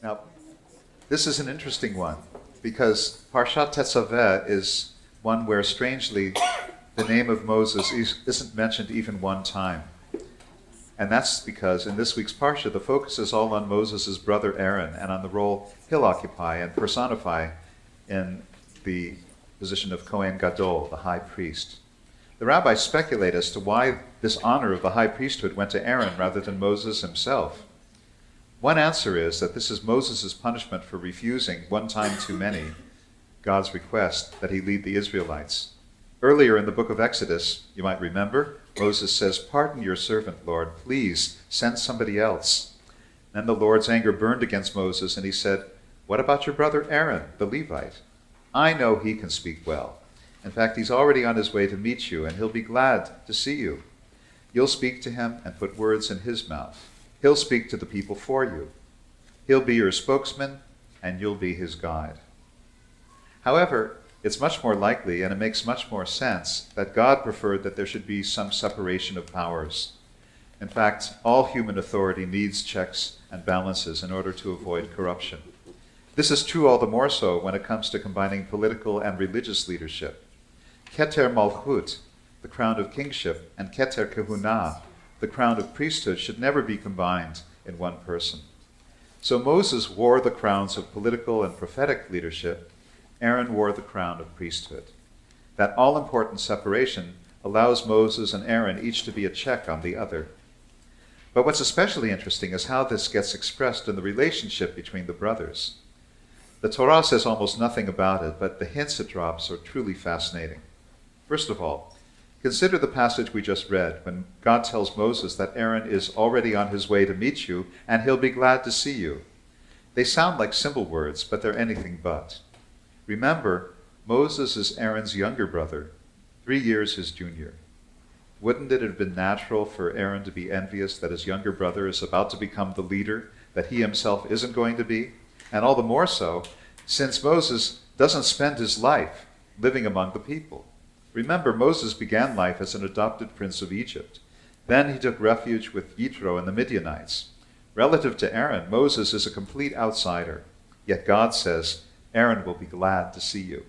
Now, this is an interesting one because Parashat Tetzave is one where, strangely, the name of Moses isn't mentioned even one time. And that's because in this week's Parsha, the focus is all on Moses' brother Aaron and on the role he'll occupy and personify in the position of Kohen Gadol, the high priest. The rabbis speculate as to why this honor of the high priesthood went to Aaron rather than Moses himself. One answer is that this is Moses' punishment for refusing, one time too many, God's request that he lead the Israelites. Earlier in the book of Exodus, you might remember, Moses says, "Pardon your servant, Lord. Please send somebody else." Then the Lord's anger burned against Moses, and he said, "What about your brother Aaron, the Levite? I know he can speak well. In fact, he's already on his way to meet you, and he'll be glad to see you. You'll speak to him and put words in his mouth. He'll speak to the people for you. He'll be your spokesman, and you'll be his guide." However, it's much more likely, and it makes much more sense, that God preferred that there should be some separation of powers. In fact, all human authority needs checks and balances in order to avoid corruption. This is true all the more so when it comes to combining political and religious leadership. Keter Malchut, the crown of kingship, and Keter Kehunah, the crown of priesthood, should never be combined in one person. So Moses wore the crowns of political and prophetic leadership. Aaron wore the crown of priesthood. That all-important separation allows Moses and Aaron each to be a check on the other. But what's especially interesting is how this gets expressed in the relationship between the brothers. The Torah says almost nothing about it, but the hints it drops are truly fascinating. First of all, consider the passage we just read when God tells Moses that Aaron is already on his way to meet you and he'll be glad to see you. They sound like simple words, but they're anything but. Remember, Moses is Aaron's younger brother, 3 years his junior. Wouldn't it have been natural for Aaron to be envious that his younger brother is about to become the leader that he himself isn't going to be? And all the more so, since Moses doesn't spend his life living among the people. Remember, Moses began life as an adopted prince of Egypt. Then he took refuge with Yitro and the Midianites. Relative to Aaron, Moses is a complete outsider. Yet God says, "Aaron will be glad to see you."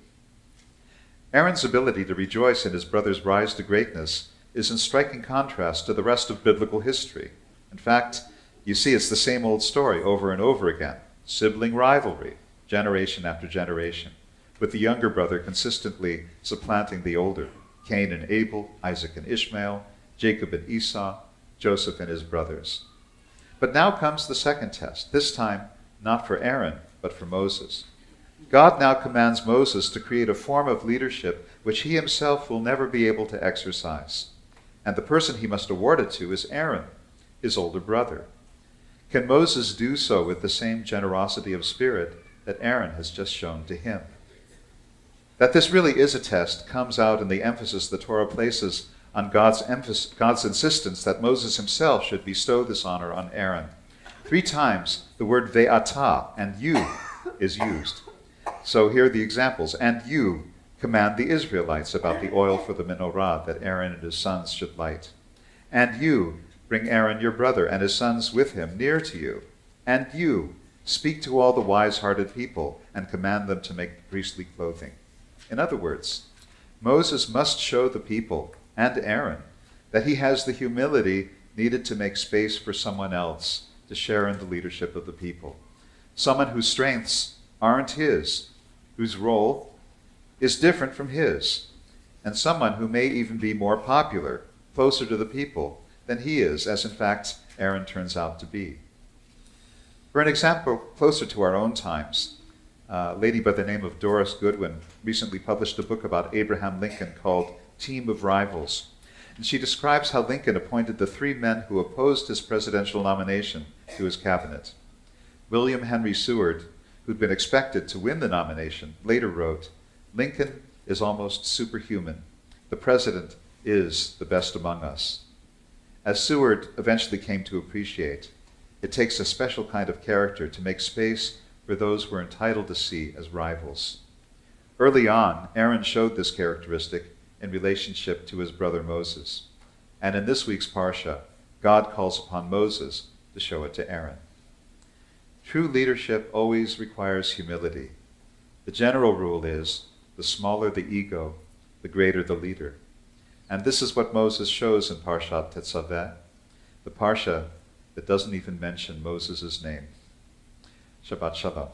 Aaron's ability to rejoice in his brother's rise to greatness is in striking contrast to the rest of biblical history. In fact, you see it's the same old story over and over again. Sibling rivalry, generation after generation, with the younger brother consistently supplanting the older. Cain and Abel, Isaac and Ishmael, Jacob and Esau, Joseph and his brothers. But now comes the second test, this time not for Aaron, but for Moses. God now commands Moses to create a form of leadership which he himself will never be able to exercise. And the person he must award it to is Aaron, his older brother. Can Moses do so with the same generosity of spirit that Aaron has just shown to him? That this really is a test comes out in the emphasis the Torah places on God's insistence that Moses himself should bestow this honor on Aaron. 3 times the word ve'ata, and you, is used. So here are the examples. "And you command the Israelites about the oil for the menorah that Aaron and his sons should light. And you bring Aaron your brother and his sons with him near to you. And you speak to all the wise-hearted people and command them to make priestly clothing." In other words, Moses must show the people and Aaron that he has the humility needed to make space for someone else to share in the leadership of the people. Someone whose strengths aren't his, whose role is different from his, and someone who may even be more popular, closer to the people than he is, as in fact Aaron turns out to be. For an example closer to our own times, a lady by the name of Doris Goodwin recently published a book about Abraham Lincoln called Team of Rivals. And she describes how Lincoln appointed the 3 men who opposed his presidential nomination to his cabinet. William Henry Seward, who'd been expected to win the nomination, later wrote, "Lincoln is almost superhuman. The president is the best among us." As Seward eventually came to appreciate, it takes a special kind of character to make space for those we're entitled to see as rivals. Early on, Aaron showed this characteristic in relationship to his brother Moses. And in this week's Parsha, God calls upon Moses to show it to Aaron. True leadership always requires humility. The general rule is, the smaller the ego, the greater the leader. And this is what Moses shows in Parashat Tetzave, the Parsha that doesn't even mention Moses' name. Shabbat Shalom.